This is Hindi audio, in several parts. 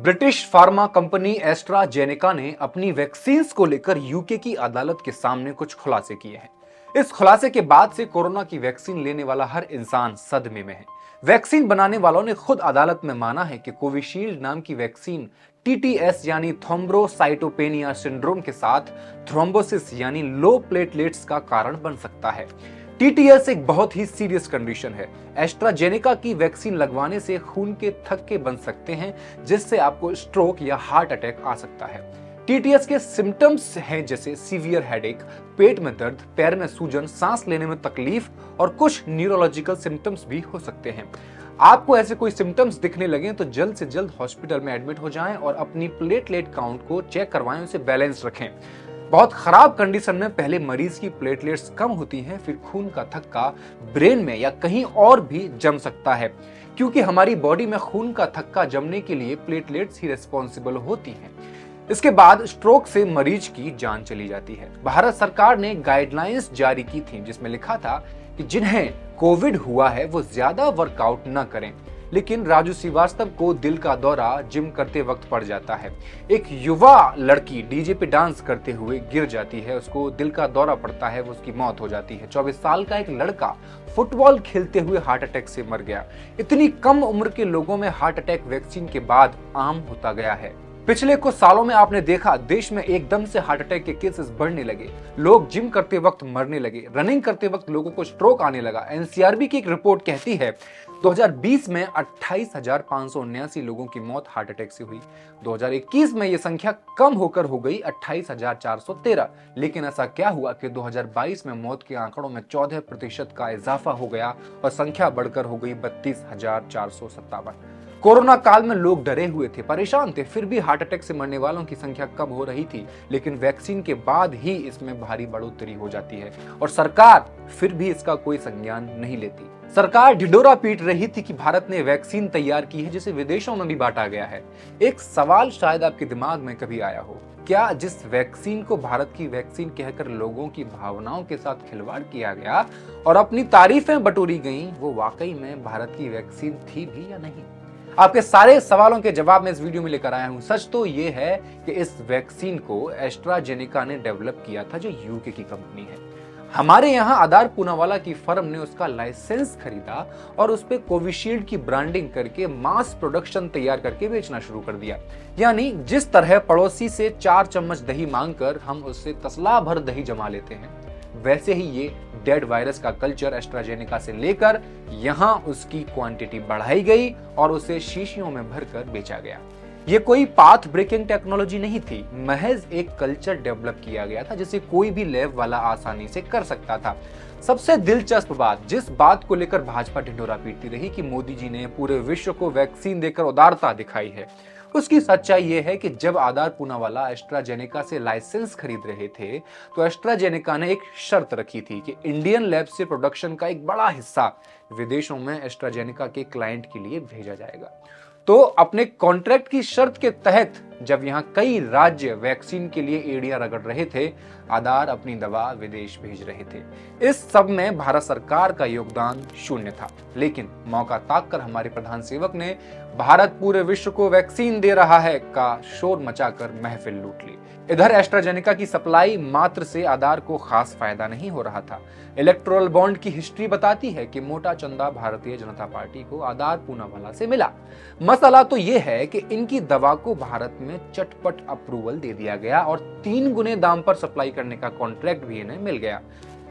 ब्रिटिश फार्मा कंपनी एस्ट्राजेनेका ने अपनी वैक्सीन्स को लेकर यूके की अदालत के सामने कुछ खुलासे किए हैं। इस खुलासे के बाद से कोरोना की वैक्सीन लेने वाला हर इंसान सदमे में है। वैक्सीन बनाने वालों ने खुद अदालत में माना है कि कोविशील्ड नाम की वैक्सीन टीटीएस यानी थ्रोम्बोसाइटोपेनिया सिंड्रोम के साथ थ्रोम्बोसिस यानी लो प्लेटलेट्स का कारण बन सकता है। टीटीएस एक बहुत ही सीरियस कंडीशन है। एस्ट्राजेनेका की वैक्सीन लगवाने से खून के थक्के बन सकते हैं, जिससे आपको स्ट्रोक या हार्ट अटैक आ सकता है। टीटीएस के सिम्टम्स हैं जैसे सीवियर हेडेक, पेट में दर्द, पैर में सूजन, सांस लेने में तकलीफ और कुछ न्यूरोलॉजिकल सिम्टम्स भी हो सकते हैं। आपको ऐसे कोई सिम्टम्स दिखने लगे तो जल्द से जल्द हॉस्पिटल में एडमिट हो जाएं और अपनी प्लेटलेट काउंट को चेक करवाएं, उसे बैलेंस रखें। बहुत खराब कंडीशन में पहले मरीज की प्लेटलेट्स कम होती हैं, फिर खून का थक्का ब्रेन में या कहीं और भी जम सकता है, क्योंकि हमारी बॉडी में खून का थक्का जमने के लिए प्लेटलेट्स ही रिस्पॉन्सिबल होती हैं। इसके बाद स्ट्रोक से मरीज की जान चली जाती है। भारत सरकार ने गाइडलाइंस जारी की थी जिसमें लिखा था कि जिन्हें कोविड हुआ है वो ज्यादा वर्कआउट न करें, लेकिन राजू श्रीवास्तव को दिल का दौरा जिम करते वक्त पड़ जाता है। एक युवा लड़की डीजे पे डांस करते हुए गिर जाती है, उसको दिल का दौरा पड़ता है, वो उसकी मौत हो जाती है। 24 साल का एक लड़का फुटबॉल खेलते हुए हार्ट अटैक से मर गया। इतनी कम उम्र के लोगों में हार्ट अटैक वैक्सीन के बाद आम होता गया है। पिछले कुछ सालों में आपने देखा देश में एकदम से हार्ट अटैक के केसेस बढ़ने लगे, लोग जिम करते वक्त मरने लगे, रनिंग करते वक्त लोगों को स्ट्रोक आने लगा। एनसीआरबी की एक रिपोर्ट कहती है 2020 में 28,579 लोगों की मौत हार्ट अटैक से हुई। 2021 में यह संख्या कम होकर हो गई 28,413। लेकिन ऐसा क्या हुआ कि 2022 में मौत के आंकड़ों में 14% का इजाफा हो गया और संख्या बढ़कर हो गई 32,457। कोरोना काल में लोग डरे हुए थे, परेशान थे, फिर भी हार्ट अटैक से मरने वालों की संख्या कम हो रही थी। लेकिन वैक्सीन के बाद ही इसमें भारी बढ़ोतरी हो जाती है और सरकार फिर भी इसका कोई संज्ञान नहीं लेती। सरकार ढिढोरा पीट रही थी कि भारत ने वैक्सीन तैयार की है जिसे विदेशों में भी बांटा गया है। एक सवाल शायद आपके दिमाग में कभी आया हो, क्या जिस वैक्सीन को भारत की वैक्सीन कहकर लोगों की भावनाओं के साथ खिलवाड़ किया गया और अपनी तारीफें बटोरी गईं, वो वाकई में भारत की वैक्सीन थी भी या नहीं? आपके सारे सवालों के जवाब मैं इस वीडियो में लेकर आया हूं। सच तो ये है कि इस वैक्सीन को एस्ट्राजेनेका ने डेवलप किया था, जो यूके की कंपनी है। हमारे यहाँ आधार पूनावाला की फर्म ने उसका लाइसेंस खरीदा और उस पे कोविशील्ड की ब्रांडिंग करके मास प्रोडक्शन तैयार करके बेचना शुरू कर दिया। यानी जिस तरह पड़ोसी से 4 चम्मच दही मांगकर हम उससे तसला भर दही जमा लेते हैं, वैसे ही ये डेड वायरस का कल्चर एस्ट्राजेनेका से लेकर यहां उसकी क्वांटिटी बढ़ाई गई और उसे शीशियों में भरकर बेचा गया। ये कोई पाथ ब्रेकिंग टेक्नोलॉजी नहीं थी, महज एक कल्चर डेवलप किया गया था जिसे कोई भी लैब वाला आसानी से कर सकता था। सबसे दिलचस्प बात, जिस बात को लेकर भाजपा ढिढोरा पीटती रही कि मोदी जी ने पूरे विश्व को वैक्सीन देकर उदारता दिखाई है, उसकी सच्चाई यह है कि जब आधार पूनावाला एस्ट्राजेनेका से लाइसेंस खरीद रहे थे तो एस्ट्राजेनेका ने एक शर्त रखी थी कि इंडियन लैब से प्रोडक्शन का एक बड़ा हिस्सा विदेशों में एस्ट्राजेनेका के क्लाइंट के लिए भेजा जाएगा। तो अपने कॉन्ट्रैक्ट की शर्त के तहत जब यहाँ कई राज्य वैक्सीन के लिए एड़ियां रगड़ रहे थे, आधार अपनी दवा विदेश भेज रहे थे। इस सब में भारत सरकार का योगदान शून्य था। लेकिन मौका ताककर हमारे प्रधान सेवक ने भारत पूरे विश्व को वैक्सीन दे रहा है का शोर मचाकर महफिल लूट ली। इधर एस्ट्राजेनेका की सप्लाई मात्र से आधार को खास फायदा नहीं हो रहा था। इलेक्टोरल बॉन्ड की हिस्ट्री बताती है कि मोटा चंदा भारतीय जनता पार्टी को आधार पूनावाला से मिला। मसला तो यह है कि इनकी दवा को भारत में चटपट अप्रूवल दे दिया गया और 3 गुने दाम पर सप्लाई करने का कॉन्ट्रैक्ट भी इन्हें मिल गया।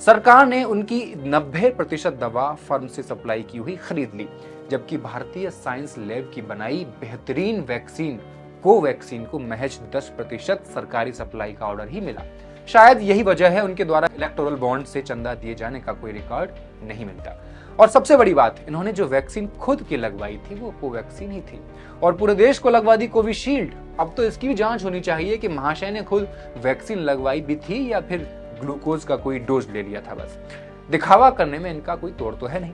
सरकार ने उनकी 90% दवा फर्म से सप्लाई की हुई खरीद ली, जबकि भारतीय साइंस लैब की बनाई बेहतरीन वैक्सीन कोवैक्सीन को महज 10% सरकारी सप्लाई का ऑर्डर ही मिला। शायद यही वजह है उनके द्वारा इलेक्टोरल बॉन्ड से चंदा दिए जाने का कोई रिकॉर्ड नहीं मिलता। और सबसे बड़ी बात, इन्होंने जो वैक्सीन खुद की लगवाई थी वो कोवैक्सीन ही थी और पूरे देश को लगवा दी कोविशील्ड। अब तो इसकी भी जांच होनी चाहिए कि महाशय ने खुद वैक्सीन लगवाई भी थी या फिर ग्लूकोज का कोई डोज ले लिया था। बस दिखावा करने में इनका कोई तोड़ तो है नहीं।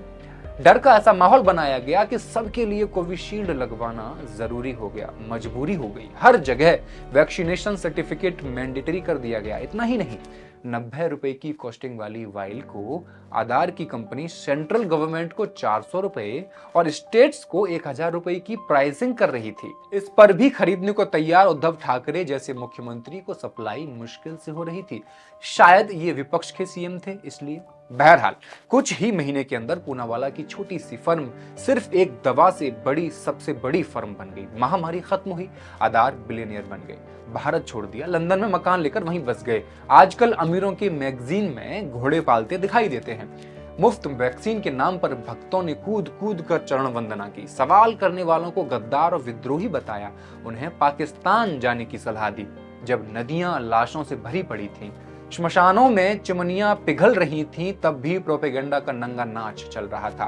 डर का ऐसा माहौल बनाया गया कि सबके लिए कोविशील्ड लगवाना जरूरी हो गया, मजबूरी हो गई। हर जगह वैक्सीनेशन सर्टिफिकेट मैंडेटरी कर दिया गया। इतना ही नहीं, ₹90 की कॉस्टिंग वाली वाइल को आधार की कंपनी सेंट्रल गवर्नमेंट को ₹400 और स्टेट्स को ₹1000 की प्राइसिंग कर रही थी। इस पर भी खरीदने को तैयार उद्धव ठाकरे जैसे मुख्यमंत्री को सप्लाई मुश्किल से हो रही थी। शायद ये विपक्ष के सीएम थे इसलिए। बहरहाल कुछ ही महीने के अंदर पूनावाला की छोटी सी फर्म सिर्फ एक दवा से बड़ी सबसे बड़ी फर्म बन गई। महामारी खत्म हुई, आधार बिलियनियर बन गए, भारत छोड़ दिया, लंदन में मकान लेकर वहीं बस गए। आजकल अमीरों के मैगजीन में घोड़े पालते दिखाई देते हैं। मुफ्त वैक्सीन के नाम पर भक्तों ने कूद कूद कर चरण वंदना की, सवाल करने वालों को गद्दार और विद्रोही बताया, उन्हें पाकिस्तान जाने की सलाह दी। जब नदियां लाशों से भरी पड़ी थीं, श्मशानों में चिमनियां पिघल रही थीं, तब भी प्रोपेगेंडा का नंगा नाच चल रहा था।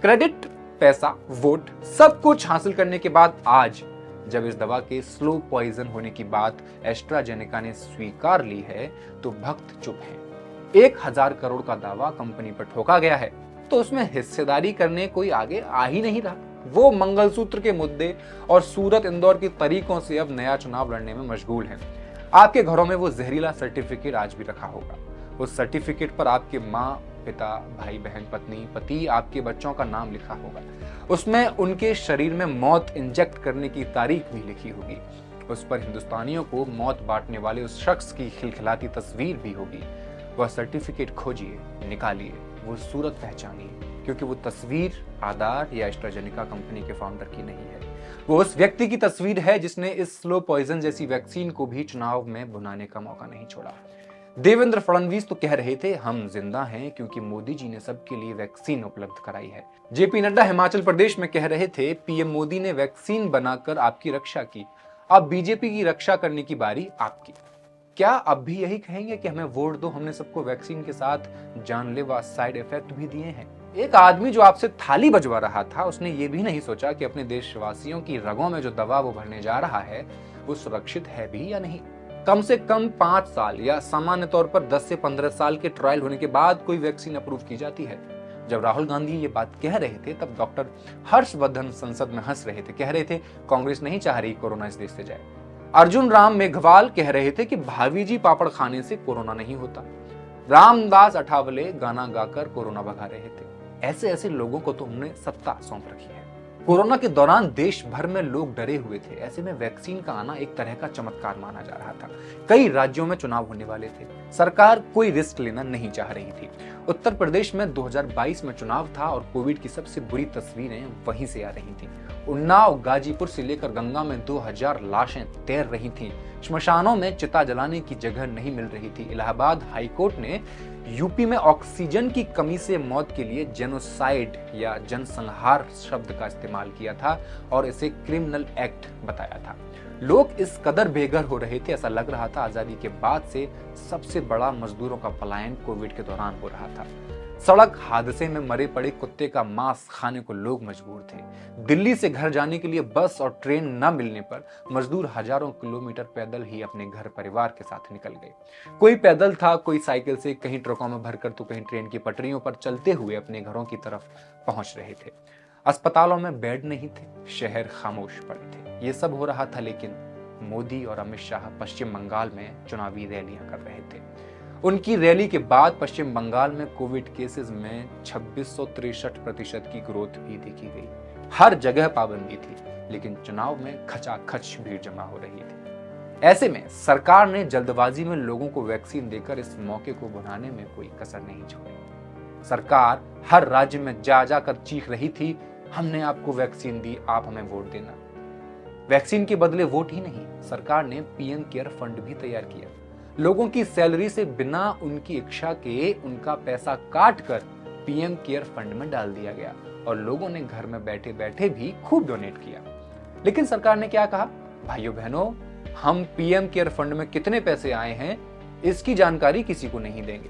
क्रेडिट, पैसा, वोट सब कुछ हासिल करने के बाद आज जब इस दवा के स्लो पॉइजन होने की बात एस्ट्राजेनेका ने स्वीकार ली है तो भक्त चुप हैं। 1000 करोड़ का दावा कंपनी पर ठोका गया है तो उसमें हिस्सेदारी करने कोई आगे आ ही नहीं रहा। वो मंगलसूत्र के मुद्दे और सूरत इंदौर की तरीकों से अब नया चुनाव लड़ने में मशगूल हैं। आपके घरों में वो जहरीला सर्टिफिकेट आज भी रखा होगा। उस सर्टिफिकेट पर आपके माँ, पिता, भाई, बहन, पत्नी, पति, आपके बच्चों का नाम लिखा होगा। उसमें उनके शरीर में मौत इंजेक्ट करने की तारीख भी लिखी होगी। उस पर हिंदुस्तानियों को मौत बांटने वाले उस शख्स की खिलखिलाती तस्वीर भी होगी। वह सर्टिफिकेट खोजिए, निकालिए, वो सूरत पहचानिए, क्योंकि वो तस्वीर आधार या एस्ट्राजेनेका कंपनी के फाउंडर की नहीं है। वो उस व्यक्ति की तस्वीर है जिसने इस स्लो पॉइजन जैसी वैक्सीन को भी चुनाव में बुनाने का मौका नहीं छोड़ा। देवेंद्र फडणवीस तो कह रहे थे हम जिंदा हैं क्योंकि मोदी जी ने सबके लिए वैक्सीन उपलब्ध कराई है। जेपी नड्डा हिमाचल प्रदेश में कह रहे थे पीएम मोदी ने वैक्सीन बनाकर आपकी रक्षा की, अब बीजेपी की रक्षा करने की बारी आपकी। क्या अब भी यही कहेंगे कि हमें वोट दो, हमने सबको वैक्सीन के साथ जानलेवा साइड इफेक्ट भी दिए हैं? एक आदमी जो आपसे थाली बजवा रहा था उसने ये भी नहीं सोचा कि अपने देशवासियों की रगों में जो दवा वो भरने जा रहा है वो सुरक्षित है भी या नहीं। कम से कम 5 साल या सामान्य तौर पर 10 से 15 साल के ट्रायल होने के बाद कोई वैक्सीन अप्रूव की जाती है। जब राहुल गांधी ये बात कह रहे थे तब डॉक्टर हर्षवर्धन संसद में हंस रहे थे, कह रहे थे कांग्रेस नहीं चाह रही कोरोना इस देश से जाए। अर्जुन राम मेघवाल कह रहे थे कि भाभी जी पापड़ खाने से कोरोना नहीं होता। रामदास अठावले गाना गाकर कोरोना भगा रहे थे। ऐसे ऐसे लोगों को तो हमने सत्ता सौंप रखी है। कोरोना के दौरान देश भर में लोग डरे हुए थे। ऐसे में वैक्सीन का आना एक तरह का चमत्कार माना जा रहा था। कई राज्यों में चुनाव होने वाले थे, सरकार कोई रिस्क लेना नहीं चाह रही थी। उत्तर प्रदेश में 2022 में चुनाव था और कोविड की सबसे बुरी तस्वीरें वहीं से आ रही थीं। उन्नाव, गाजीपुर से लेकर गंगा में 2000 लाशें तैर रही थीं। श्मशानों में चिता जलाने की जगह नहीं मिल रही थी। इलाहाबाद हाईकोर्ट ने यूपी में ऑक्सीजन की कमी से मौत के लिए जेनोसाइड या जनसंहार शब्द का इस्तेमाल किया था और इसे क्रिमिनल एक्ट बताया था। लोग इस कदर बेघर हो रहे थे, ऐसा लग रहा था आजादी के बाद से सबसे बड़ा मजदूरों का पलायन कोविड के दौरान हो रहा था। सड़क हादसे में मरे पड़े कुत्ते का मांस खाने को लोग मजबूर थे। दिल्ली से घर जाने के लिए बस और ट्रेन न मिलने पर मजदूर हजारों किलोमीटर पैदल ही अपने घर परिवार के साथ निकल गए। कोई पैदल था, कोई साइकिल से, कहीं ट्रकों में भरकर तो कहीं ट्रेन की पटरियों पर चलते हुए अपने घरों की तरफ पहुंच रहे थे। अस्पतालों में बेड नहीं थे, शहर खामोश पड़े थे। ये सब हो रहा था लेकिन मोदी और अमित शाह पश्चिम बंगाल में चुनावी रैलियां कर रहे थे। उनकी रैली के बाद पश्चिम बंगाल में कोविड केसेस में 2663% की ग्रोथ भी देखी गई। हर जगह पाबंदी थी लेकिन चुनाव में खचाखच भीड़ जमा हो रही थी। ऐसे में सरकार ने जल्दबाजी में लोगों को वैक्सीन देकर इस मौके को बनाने में कोई कसर नहीं छोड़ी। सरकार हर राज्य में जा जाकर चीख रही थी, हमने आपको वैक्सीन दी, आप हमें वोट देना। वैक्सीन के बदले वोट ही नहीं, सरकार ने पीएम केयर फंड भी तैयार किया। लोगों की सैलरी से बिना उनकी इच्छा के उनका पैसा काट कर पीएम केयर फंड में डाल दिया गया और लोगों ने घर में बैठे बैठे भी खूब डोनेट किया। लेकिन सरकार ने क्या कहा, भाइयों बहनों, हम पीएम केयर फंड में कितने पैसे आए हैं इसकी जानकारी किसी को नहीं देंगे,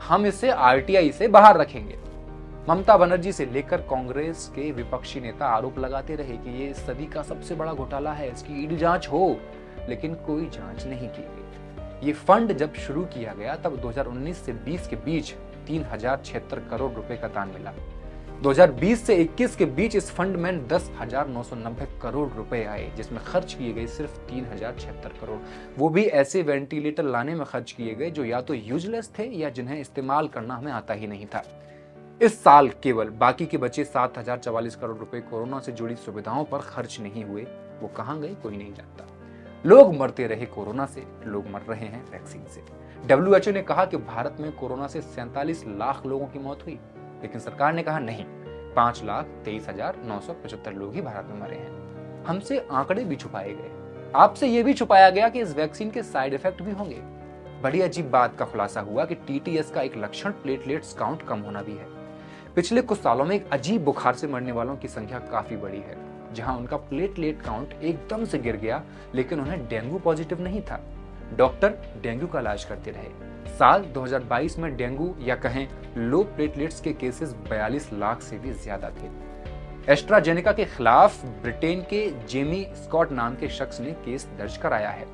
हम इसे आरटीआई से बाहर रखेंगे। ममता बनर्जी से लेकर कांग्रेस के विपक्षी नेता आरोप लगाते रहे कि ये इस सदी का सबसे बड़ा घोटाला है, इसकी ईडी जांच हो, लेकिन कोई जांच नहीं की गई। ये फंड जब शुरू किया गया तब 2019 से 20 के बीच 3076 करोड़ रुपए का दान मिला। 2020 से 21 के बीच इस फंड में 10,990 करोड़ रुपए आए, जिसमें खर्च किए गए सिर्फ 3,076 करोड़। वो भी ऐसे वेंटिलेटर लाने में खर्च किए गए जो या तो यूजलेस थे या जिन्हें इस्तेमाल करना हमें आता ही नहीं था। इस साल केवल बाकी के बचे 7,044 करोड़ रुपए कोरोना से जुड़ी सुविधाओं पर खर्च नहीं हुए। वो कहां गए कोई नहीं जानता। लोग मरते रहे कोरोना से, लोग मर रहे हैं वैक्सीन से। WHO ने कहा कि भारत में कोरोना से 47 लाख लोगों की मौत हुई, लेकिन सरकार ने कहा नहीं, 5,23,975 लोग ही भारत में मरे हैं। हमसे आंकड़े भी छुपाए गए, आपसे यह भी छुपाया गया कि इस वैक्सीन के साइड इफेक्ट भी होंगे। बड़ी अजीब बात का खुलासा हुआ कि TTS का एक लक्षण प्लेटलेट्स काउंट कम होना भी है। पिछले कुछ सालों में एक अजीब बुखार से मरने वालों की संख्या काफी बड़ी है, जहां उनका प्लेटलेट काउंट एकदम से गिर गया, लेकिन उन्हें डेंगू पॉजिटिव नहीं था। डॉक्टर डेंगू का इलाज करते रहे। साल 2022 में डेंगू या कहें लो प्लेटलेट्स के केसेस 42 लाख से भी ज्यादा थे। एस्ट्राजेनेका के खिलाफ ब्रिटेन के जेमी स्कॉट नाम के शख्स ने केस दर्ज कराया है।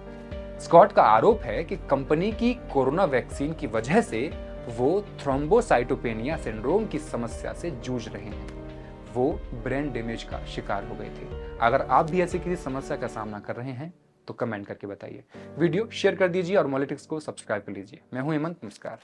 स्कॉट का आरोप है कि कंपनी की कोरोना वैक्सीन की वजह से वो थ्रोम्बोसाइटोपेनिया सिंड्रोम की समस्या से जूझ रहे हैं। वो ब्रेन डैमेज का शिकार हो गए थे। अगर आप भी ऐसी किसी समस्या का सामना कर रहे हैं तो कमेंट करके बताइए। वीडियो शेयर कर दीजिए और मॉलिटिक्स को सब्सक्राइब कर लीजिए। मैं हूं हेमंत, नमस्कार।